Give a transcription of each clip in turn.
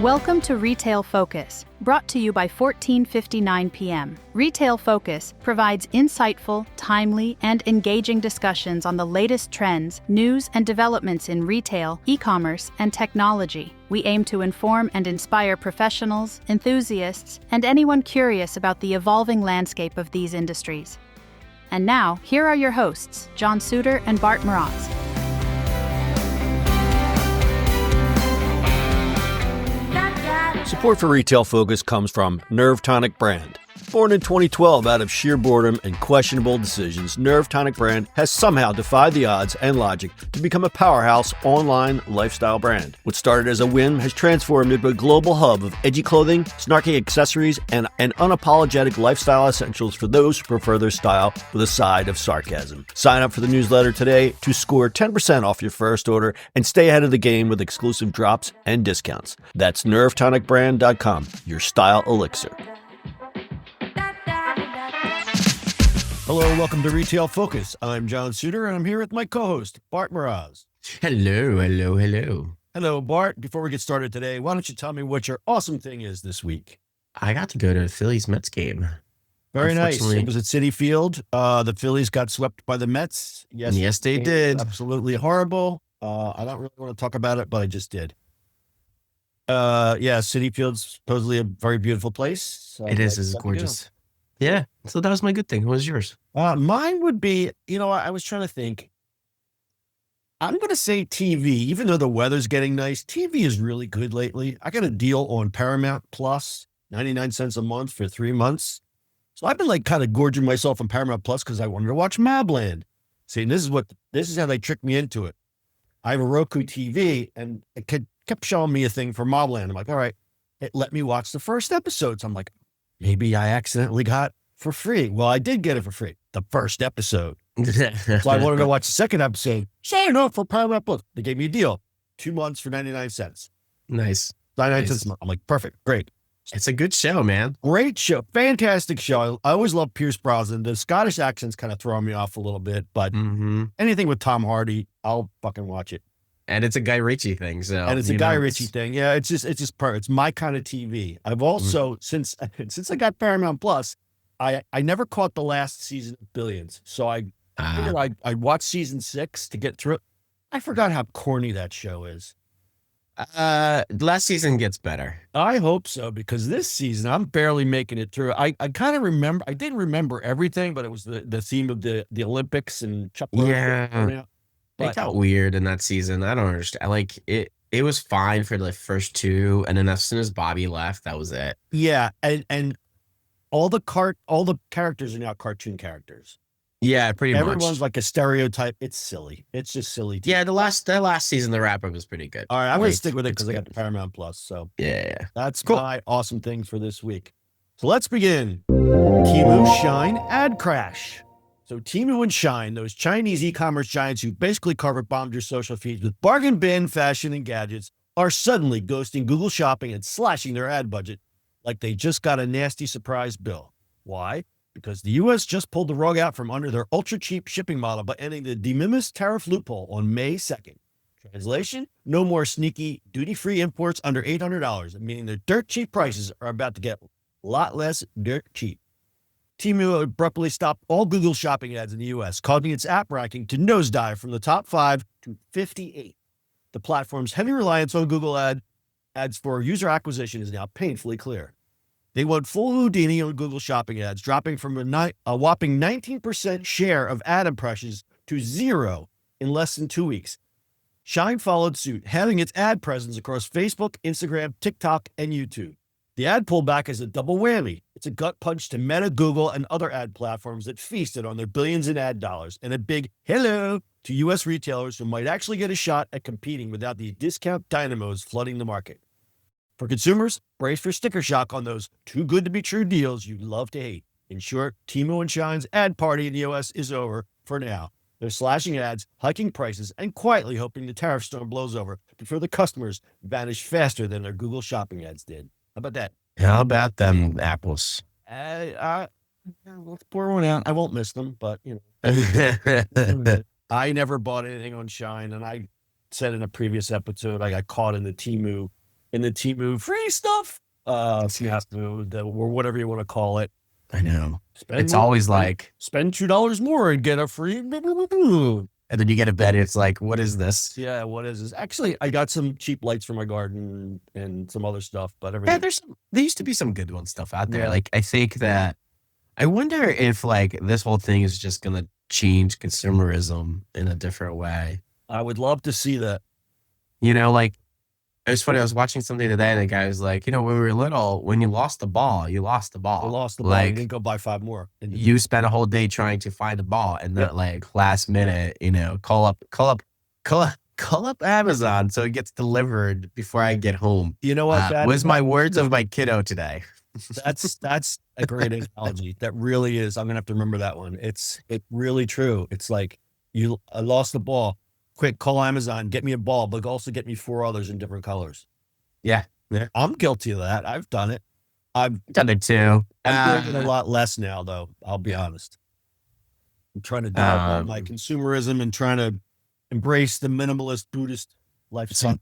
Welcome to Retail Focus, brought to you by 14:59 p.m. Retail Focus provides insightful, timely, and engaging discussions on the latest trends, news, and developments in retail, e-commerce, and technology. We aim to inform and inspire professionals, enthusiasts, and anyone curious about the evolving landscape of these industries. And now, here are your hosts, John Suder and Bart Mroz. Support for Retail Focus comes from Nerve Tonic Brand. Born in 2012 out of sheer boredom and questionable decisions, Nerve Tonic Brand has somehow defied the odds and logic to become a powerhouse online lifestyle brand. What started as a whim has transformed into a global hub of edgy clothing, snarky accessories, and unapologetic lifestyle essentials for those who prefer their style with a side of sarcasm. Sign up for the newsletter today to score 10% off your first order and stay ahead of the game with exclusive drops and discounts. That's nervetonicbrand.com, your style elixir. Hello, welcome to Retail Focus. I'm John Suder, and I'm here with my co-host, Bart Mroz. Hello. Hello, Bart. Before we get started today, why don't you tell me what your awesome thing is this week? I got to go to the Phillies-Mets game. Very nice. It was at Citi Field. The Phillies got swept by the Mets. Yes, they did. Absolutely horrible. I don't really want to talk about it, but I just did. Citi Field's supposedly a very beautiful place. So It is. It's gorgeous. Yeah. So that was my good thing. What was yours? Mine would be, I was trying to think. I'm going to say TV, even though the weather's getting nice. TV is really good lately. I got a deal on Paramount Plus, 99 cents a month for 3 months. So I've been kind of gorging myself on Paramount Plus because I wanted to watch Mabland. See, this is how they tricked me into it. I have a Roku TV and it kept showing me a thing for Mobland. I'm like, all right, it let me watch the first episodes. I'm like, maybe I accidentally got for free. Well, I did get it for free, the first episode. So I wanted to watch the second episode. Sign up for Paramount Plus. They gave me a deal, 2 months for 99 cents. Nice. 99 cents a month. I'm like, perfect, great. It's a good show, man. Great show, fantastic show. I always love Pierce Brosnan. The Scottish accent's kind of throwing me off a little bit, but anything with Tom Hardy, I'll fucking watch it. And it's a Guy Ritchie thing, so and it's a Guy Ritchie thing. Yeah, it's just perfect. It's my kind of TV. I've also since I got Paramount Plus, I never caught the last season of Billions, so I figured I watched season 6 to get through it. I forgot how corny that show is. Last season gets better. I hope so, because this season I'm barely making it through. I kind of remember. I didn't remember everything, but it was the theme of the Olympics and Chuck Berry. Yeah. It got weird in that season. I don't understand. Like it was fine for the first 2, and then as soon as Bobby left, that was it. Yeah, and all the characters are now cartoon characters. Yeah, pretty much. Everyone's like a stereotype. It's silly. It's just silly. Yeah, the last season, the wrap-up was pretty good. All right, I'm going to stick with it because I got the Paramount Plus. So yeah. That's cool. My awesome things for this week. So let's begin. Temu Shein ad crash. So Temu and Shein, those Chinese e-commerce giants who basically carpet bombed your social feeds with bargain bin fashion and gadgets, are suddenly ghosting Google Shopping and slashing their ad budget like they just got a nasty surprise bill. Why? Because the U.S. just pulled the rug out from under their ultra-cheap shipping model by ending the de minimis tariff loophole on May 2nd. Translation? No more sneaky duty-free imports under $800, meaning their dirt cheap prices are about to get a lot less dirt cheap. Temu abruptly stopped all Google Shopping ads in the U.S., causing its app ranking to nosedive from the top 5 to 58. The platform's heavy reliance on Google ads for user acquisition is now painfully clear. They went full Houdini on Google Shopping ads, dropping from a whopping 19% share of ad impressions to 0 in less than 2 weeks. Shein followed suit, having its ad presence across Facebook, Instagram, TikTok, and YouTube. The ad pullback is a double whammy. It's a gut punch to Meta, Google, and other ad platforms that feasted on their billions in ad dollars, and a big hello to U.S. retailers who might actually get a shot at competing without these discount dynamos flooding the market. For consumers, brace for sticker shock on those too-good-to-be-true deals you love to hate. In short, Temu and Shein's ad party in the U.S. is over for now. They're slashing ads, hiking prices, and quietly hoping the tariff storm blows over before the customers vanish faster than their Google Shopping ads did. How about that? How about them apples? Let's pour one out. I won't miss them, but I never bought anything on Shein, and I said in a previous episode I got caught in the Temu in the Temu free stuff. Or whatever you want to call it. I know. Spend Always like spend $2 more and get a free. And then you get a bed. It's like, what is this? Yeah, what is this? Actually, I got some cheap lights for my garden and some other stuff, but Yeah, there used to be some good one stuff out there. Yeah. Like, I think that I wonder if like this whole thing is just gonna change consumerism in a different way. I would love to see that. Like it was funny. I was watching something today, and the guy was like, when we were little, when you lost the ball, you lost the ball. I lost the ball. Like, You didn't go buy 5 more. you spent a whole day trying to find the ball, and then like last minute, call up Amazon so it gets delivered before I get home. You know what? That was my words of my kiddo today. That's a great analogy. That really is. I'm gonna have to remember that one. It's really true. It's like I lost the ball. Quick, call Amazon, get me a ball, but also get me 4 others in different colors. Yeah. I'm guilty of that. I've done it. I've done it too. I'm doing it a lot less now, though. I'll be honest. I'm trying to develop my consumerism and trying to embrace the minimalist Buddhist lifestyle.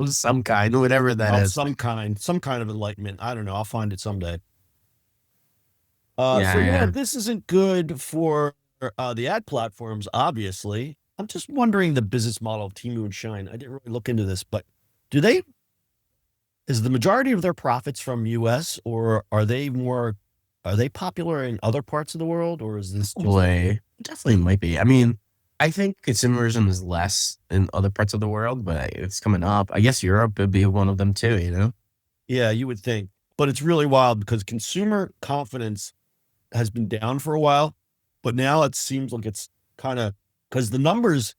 Some kind, whatever that is. Some kind of enlightenment. I don't know. I'll find it someday. This isn't good for the ad platforms, obviously. I'm just wondering the business model of Temu and Shein. I didn't really look into this, but is the majority of their profits from US, or are they popular in other parts of the world, or is this definitely might be. I mean, I think consumerism is less in other parts of the world, but it's coming up. I guess Europe would be one of them too, Yeah, you would think. But it's really wild because consumer confidence has been down for a while, but now it seems like it's kind of, because the numbers,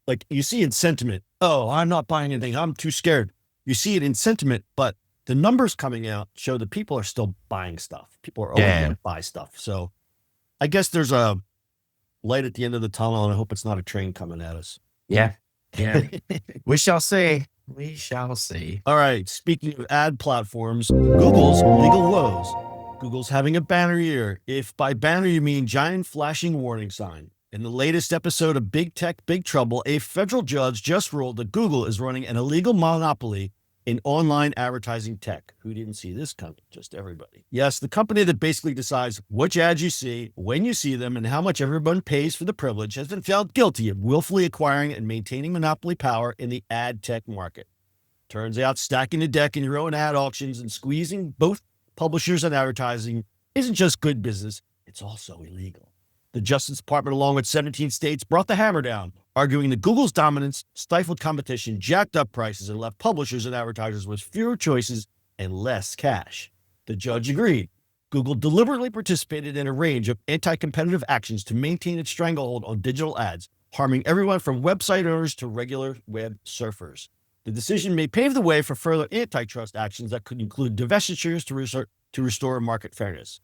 like you see in sentiment, oh, I'm not buying anything, I'm too scared. You see it in sentiment, but the numbers coming out show that people are still buying stuff. People are always going to buy stuff. So I guess there's a light at the end of the tunnel, and I hope it's not a train coming at us. Yeah. We shall see. All right. Speaking of ad platforms, Google's legal woes. Google's having a banner year. If by banner you mean giant flashing warning sign. In the latest episode of Big Tech, Big Trouble, a federal judge just ruled that Google is running an illegal monopoly in online advertising tech. Who didn't see this coming? Just everybody. Yes, the company that basically decides which ads you see, when you see them, and how much everyone pays for the privilege has been found guilty of willfully acquiring and maintaining monopoly power in the ad tech market. Turns out stacking the deck in your own ad auctions and squeezing both publishers and advertising isn't just good business, it's also illegal. The Justice Department, along with 17 states, brought the hammer down, arguing that Google's dominance stifled competition, jacked up prices, and left publishers and advertisers with fewer choices and less cash. The judge agreed. Google deliberately participated in a range of anti-competitive actions to maintain its stranglehold on digital ads, harming everyone from website owners to regular web surfers. The decision may pave the way for further antitrust actions that could include divestitures to restore market fairness.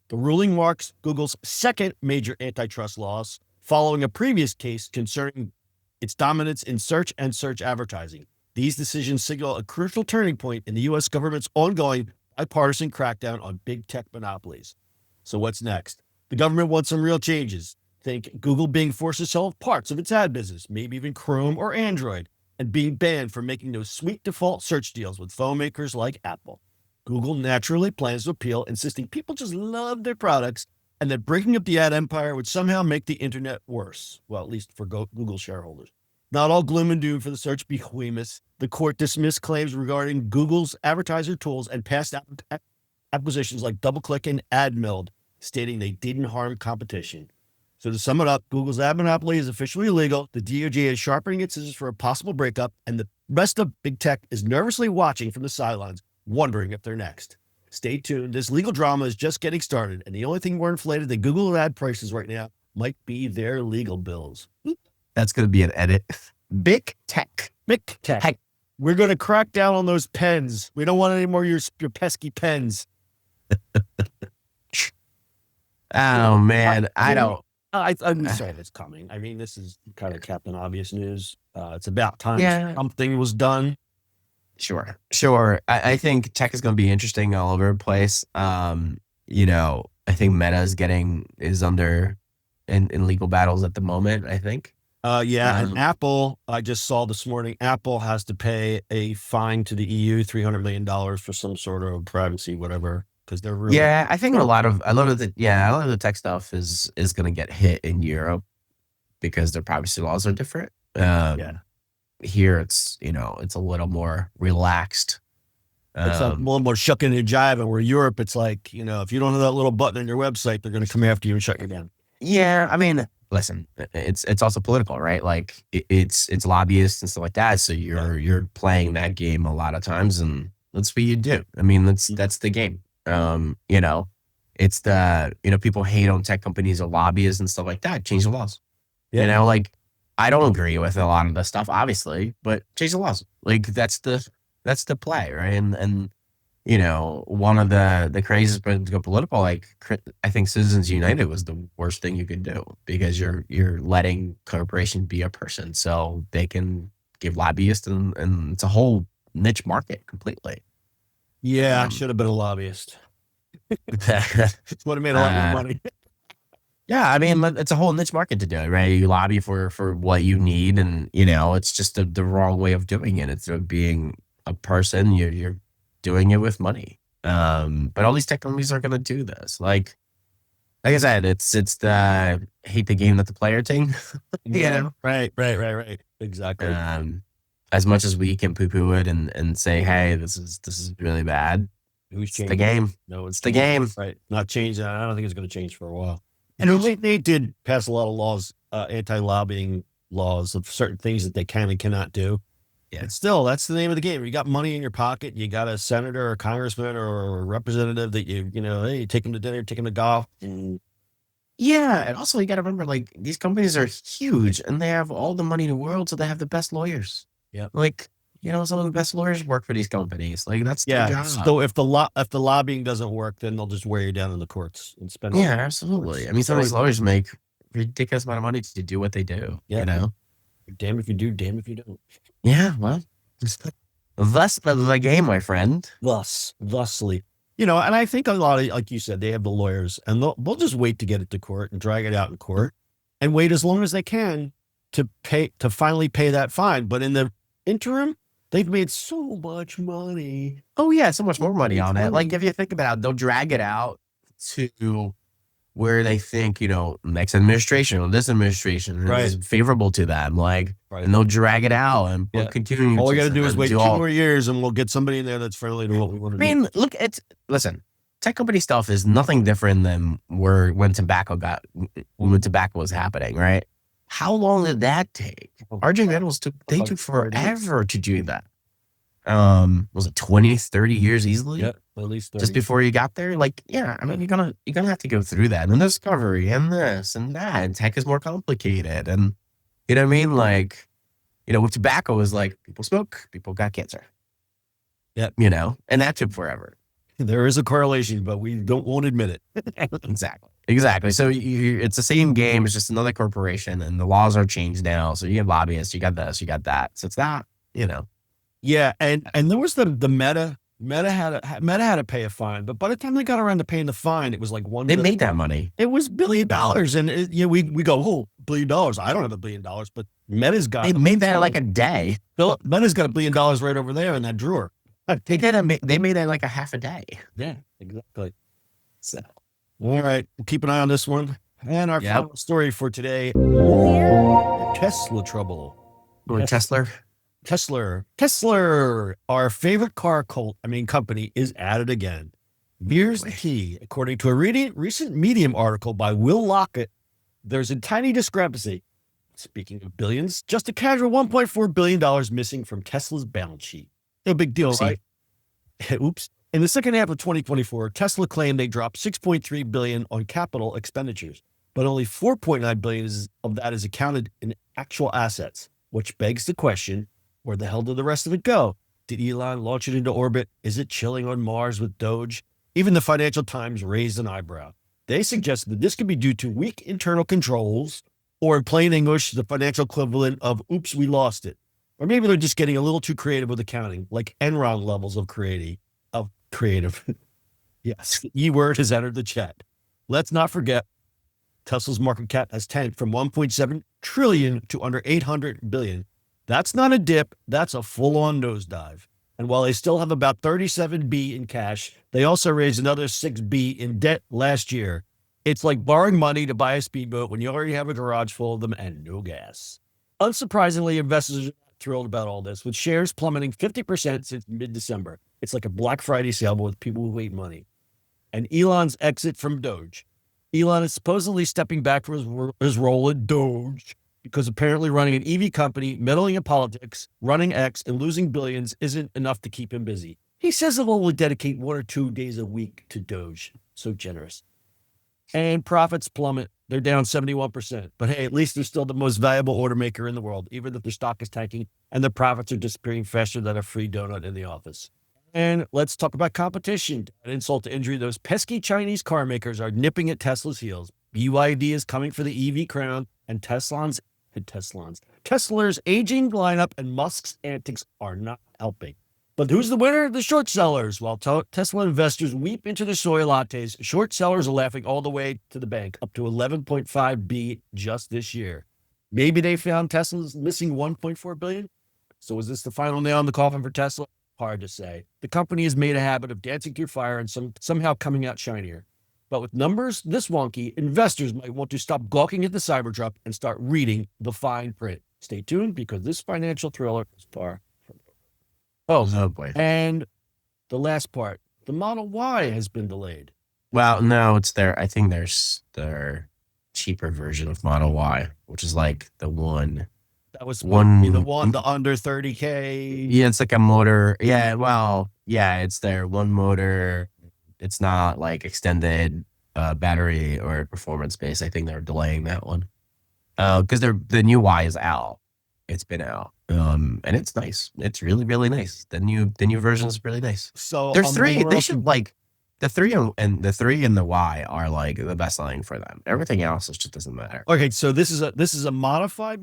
The ruling marks Google's second major antitrust loss, following a previous case concerning its dominance in search and search advertising. These decisions signal a crucial turning point in the U.S. government's ongoing bipartisan crackdown on big tech monopolies. So what's next? The government wants some real changes. Think Google being forced to sell parts of its ad business, maybe even Chrome or Android, and being banned from making those sweet default search deals with phone makers like Apple. Google naturally plans to appeal, insisting people just love their products and that breaking up the ad empire would somehow make the internet worse. Well, at least for Google shareholders. Not all gloom and doom for the search behemoths. The court dismissed claims regarding Google's advertiser tools and past acquisitions like DoubleClick and AdMeld, stating they didn't harm competition. So to sum it up, Google's ad monopoly is officially illegal. The DOJ is sharpening its scissors for a possible breakup, and the rest of big tech is nervously watching from the sidelines, wondering if they're next. Stay tuned. This legal drama is just getting started, and the only thing more inflated than Google ad prices right now might be their legal bills. That's going to be an edit. Big tech. Big tech. Heck, we're going to crack down on those pens. We don't want any more of your pesky pens. Oh, man. I don't. I'm sorry that's coming. I mean, this is kind of Captain Obvious news. It's about time something was done. Sure. I think tech is going to be interesting all over the place. I think Meta is under in legal battles at the moment, I think. Yeah, and Apple, I just saw this morning, Apple has to pay a fine to the EU, $300 million for some sort of privacy, whatever, because they're really. Yeah, I think a lot of the tech stuff is going to get hit in Europe because their privacy laws are different. Yeah. Here it's a little more relaxed. It's a little more shucking and jiving, where Europe, it's like, if you don't have that little button on your website, they're going to come after you and shut you down. Yeah, I mean, listen, it's also political, right? Like it's lobbyists and stuff like that. So you're playing that game a lot of times, and that's what you do. I mean, that's the game. It's people hate on tech companies or lobbyists and stuff like that. Change the laws. Yeah. Like I don't agree with a lot of the stuff, obviously, but change the laws. Like that's the play, right? And one of the craziest political, like I think Citizens United was the worst thing you could do, because you're letting corporation be a person, so they can give lobbyists, and it's a whole niche market completely. Yeah, I should have been a lobbyist. Would have made a lot more money. Yeah, I mean, it's a whole niche market to do it, right? You lobby for what you need, and it's just the wrong way of doing it. Instead of being a person, you're doing it with money. But all these tech companies are going to do this. Like I said, it's the hate the game, not the player thing. Right. Exactly. As much as we can poo-poo it and say, hey, this is really bad. It's the game. No, it's the game. Right. Not changing. I don't think it's going to change for a while. And they did pass a lot of laws, anti-lobbying laws of certain things that they can and cannot do. Yeah. But still, that's the name of the game. You got money in your pocket. You got a senator or a congressman or a representative that hey, you take them to dinner, take them to golf. Yeah. And also you got to remember, like, these companies are huge and they have all the money in the world. So they have the best lawyers. Yeah. Like, some of the best lawyers work for these companies. Like that's their job. So if the lobbying doesn't work, then they'll just wear you down in the courts and spend. Yeah, absolutely. I mean, some of these lawyers make ridiculous amount of money to do what they do. Yeah. Damn if you do, damn if you don't. Yeah, well, thus the game, my friend. Thusly. And I think a lot of, like you said, they have the lawyers, and they'll just wait to get it to court and drag it out in court and wait as long as they can to finally pay that fine. But in the interim, they've made so much money. Oh yeah, so much more money on it. Like if you think about it, they'll drag it out to where they think, next administration or this administration is favorable to them. Like, and they'll drag it out and continue. All we got to do is wait 2 more years and we'll get somebody in there that's friendly to what we want to do. I mean, listen, tech company stuff is nothing different than when tobacco was happening, right? How long did that take? RJ Metals took forever to do that. Was it 20, 30 years easily? Yeah, at least 30. Just before you got there? Like, yeah, I mean, you're gonna have to go through that, and the discovery and this and that, and tech is more complicated. And you know what I mean? Like, with tobacco is like people smoke, people got cancer. Yeah. And that took forever. There is a correlation, but we won't admit it. Exactly. So it's the same game. It's just another corporation, and the laws are changed now. So you have lobbyists, you got this, you got that. So it's not, Yeah, and there was the Meta. Meta had to pay a fine, but by the time they got around to paying the fine, it was like They made that money. It was $1 billion, and we go, oh, $1 billion. I don't have $1 billion, but Meta's got. They made that in like a day. Meta's got $1 billion right over there in that drawer. They made that like a half a day. Yeah, exactly. So, all right, we'll keep an eye on this one. And our final story for today: Tesla trouble. Or Tesla, our favorite car company, is at it again. Here's the key. According to a recent Medium article by Will Lockett, there's a tiny discrepancy. Speaking of billions, just a casual $1.4 billion missing from Tesla's balance sheet. No big deal, right? Oops. In the second half of 2024, Tesla claimed they dropped $6.3 billion on capital expenditures, but only $4.9 billion of that is accounted in actual assets, which begs the question, where the hell did the rest of it go? Did Elon launch it into orbit? Is it chilling on Mars with Doge? Even the Financial Times raised an eyebrow. They suggested that this could be due to weak internal controls, or in plain English, the financial equivalent of, oops, we lost it. Or maybe they're just getting a little too creative with accounting, like Enron levels of creative. Yes, the E word has entered the chat. Let's not forget, Tesla's market cap has tanked from 1.7 trillion to under 800 billion. That's not a dip, that's a full-on nosedive. And while they still have about 37B in cash, they also raised another 6B in debt last year. It's like borrowing money to buy a speedboat when you already have a garage full of them and no gas. Unsurprisingly, investors are not thrilled about all this, with shares plummeting 50% since mid-December. It's like a Black Friday sale with people who hate money. And Elon's exit from Doge. Elon is supposedly stepping back from his role at Doge because apparently running an EV company, meddling in politics, running X, and losing billions isn't enough to keep him busy. He says he'll only dedicate 1 or 2 days a week to Doge. So generous. And profits plummet. They're down 71%. But hey, at least they're still the most valuable order maker in the world, even if their stock is tanking and their profits are disappearing faster than a free donut in the office. And let's talk about competition. An insult to injury, those pesky Chinese car makers are nipping at Tesla's heels. BYD is coming for the EV crown, and Tesla's aging lineup and Musk's antics are not helping. But who's the winner? The short sellers. While Tesla investors weep into their soy lattes, short sellers are laughing all the way to the bank, up to 11.5B just this year. Maybe they found Tesla's missing 1.4 billion. So is this the final nail in the coffin for Tesla? Hard to say. The company has made a habit of dancing through fire and somehow coming out shinier. But with numbers this wonky, investors might want to stop gawking at the Cybertruck and start reading the fine print. Stay tuned because this financial thriller is far from over. Oh boy. And the last part, the Model Y has been delayed. Well, no, it's there. I think there's their cheaper version of Model Y, which is like the one. That was the under 30K. Yeah, it's like a motor. Yeah, well, yeah, it's their one motor. It's not like extended battery or performance base. I think they're delaying that one because the new Y is out. It's been out, and it's nice. It's really, really nice. The new version is really nice. So there's 3. They should like the 3 and the Y are like the best selling for them. Everything else just doesn't matter. Okay, so this is a modified.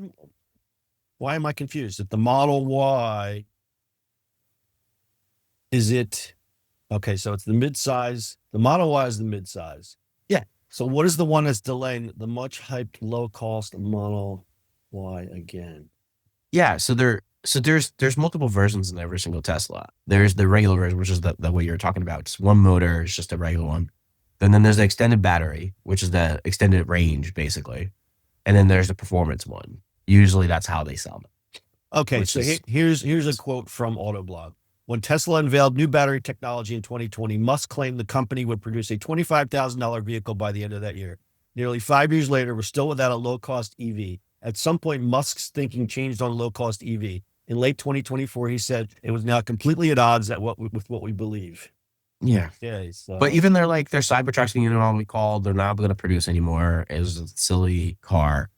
Why am I confused? If the Model Y, is it, okay, so it's the midsize. The Model Y is the midsize. Yeah. So what is the one that's delaying the much hyped low cost Model Y again? Yeah, so there's multiple versions in every single Tesla. There's the regular version, which is the way you're talking about. It's one motor, it's just a regular one. And then there's the extended battery, which is the extended range, basically. And then there's the performance one. Usually that's how they sell them. Okay, so here's a quote from Autoblog. When Tesla unveiled new battery technology in 2020, Musk claimed the company would produce a $25,000 vehicle by the end of that year. Nearly 5 years later, we're still without a low-cost EV. At some point, Musk's thinking changed on low-cost EV. In late 2024, he said it was now completely at odds with what we believe. Yeah. Yeah. So. But even their Cybertrucks, what we call, they're not going to produce anymore. It was a silly car.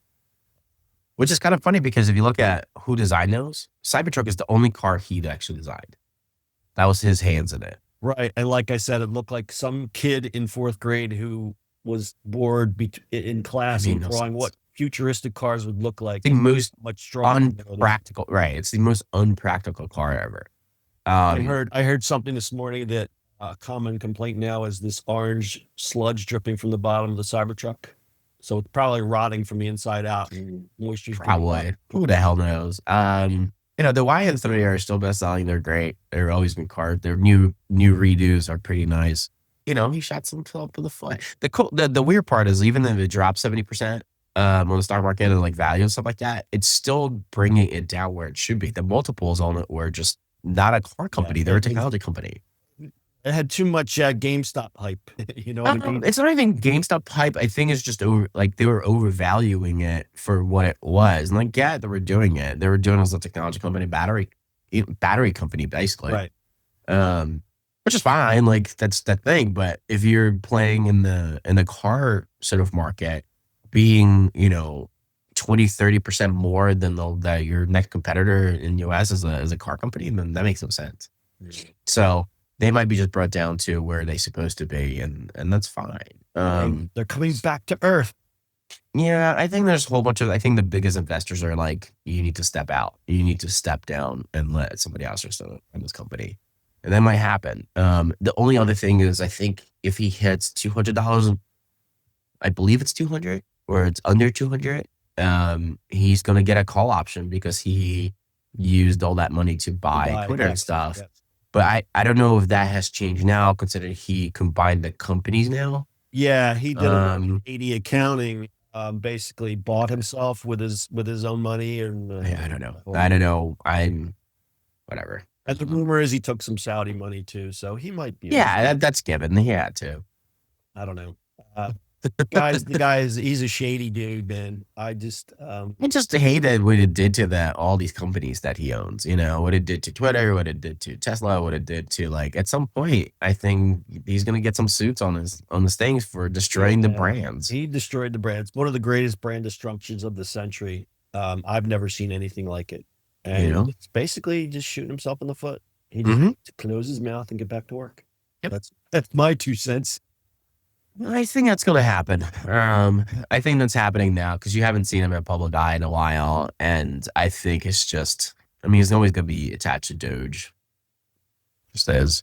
Which is kind of funny because if you look at who designed those, Cybertruck is the only car he actually designed. That was his hands in it. Right. And like I said, it looked like some kid in 4th grade who was bored in class and drawing what futuristic cars would look like. The most much stronger. Unpractical. Right. It's the most unpractical car ever. I heard something this morning that a common complaint now is this orange sludge dripping from the bottom of the Cybertruck. So it's probably rotting from the inside out. Moisture. Probably. Who the hell knows? The Y and 3 are still best selling. They're great. They're always been carved. Their new redos are pretty nice. He shot himself in the foot. The weird part is even if it drops 70% on the stock market and like value and stuff like that, it's still bringing it down where it should be. The multiples on it were just not a car company. They're a technology company. It had too much GameStop hype. You know what I mean? It's not even GameStop hype. I think it's just they were overvaluing it for what it was. And they were doing it. They were doing it as a technology company, battery company, basically. Right. Which is fine. Like that's that thing. But if you're playing in the car sort of market, being 20-30% more than your next competitor in US as a car company, then that makes no sense. Mm-hmm. So they might be just brought down to where they're supposed to be, and that's fine. They're coming back to earth. Yeah, I think there's a whole bunch of. I think the biggest investors are like, you need to step out, you need to step down, and let somebody else run this company, and that might happen. The only other thing is, I think if he hits $200, I believe it's 200, where it's under 200, he's going to get a call option because he used all that money to buy Twitter and stuff. Yes. But I don't know if that has changed now, considering he combined the companies now. Yeah, he did a 80 accounting. Basically bought himself with his own money, and I don't know. I'm whatever. And the rumor is he took some Saudi money too, so he might be. Yeah, that's given. He had to. I don't know. The guy he's a shady dude, man. I just hated what it did to all these companies that he owns. You know, what it did to Twitter, what it did to Tesla, what it did to, like, at some point, I think he's gonna get some suits on his things for destroying the brands. He destroyed the brands. One of the greatest brand destructions of the century. I've never seen anything like it. And it's basically just shooting himself in the foot. He just needs to close his mouth and get back to work. Yep. That's my 2 cents. I think that's going to happen. I think that's happening now because you haven't seen him in a public eye in a while. And I think it's just, I mean, he's always going to be attached to Doge. Just as,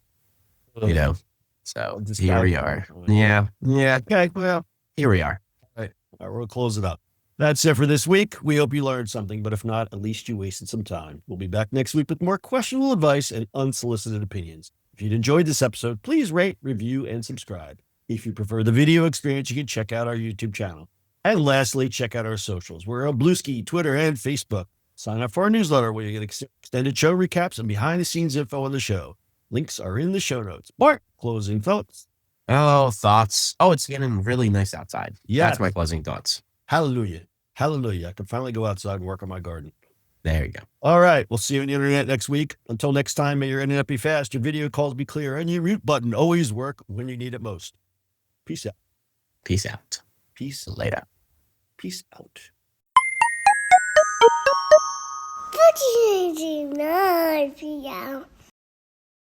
you know. So here we are. Yeah. Okay. Well, here we are. All right. We'll close it up. That's it for this week. We hope you learned something, but if not, at least you wasted some time. We'll be back next week with more questionable advice and unsolicited opinions. If you'd enjoyed this episode, please rate, review, and subscribe. If you prefer the video experience, you can check out our YouTube channel. And lastly, check out our socials. We're on Bluesky, Twitter, and Facebook. Sign up for our newsletter where you get extended show recaps and behind-the-scenes info on the show. Links are in the show notes. Bart, closing thoughts. Oh, thoughts. Oh, it's getting really nice outside. Yeah. That's my closing thoughts. Hallelujah. Hallelujah. I can finally go outside and work on my garden. There you go. All right. We'll see you on the internet next week. Until next time, may your internet be fast, your video calls be clear, and your mute button always work when you need it most. Peace out. Peace out. Peace later. Peace out. What do you do now,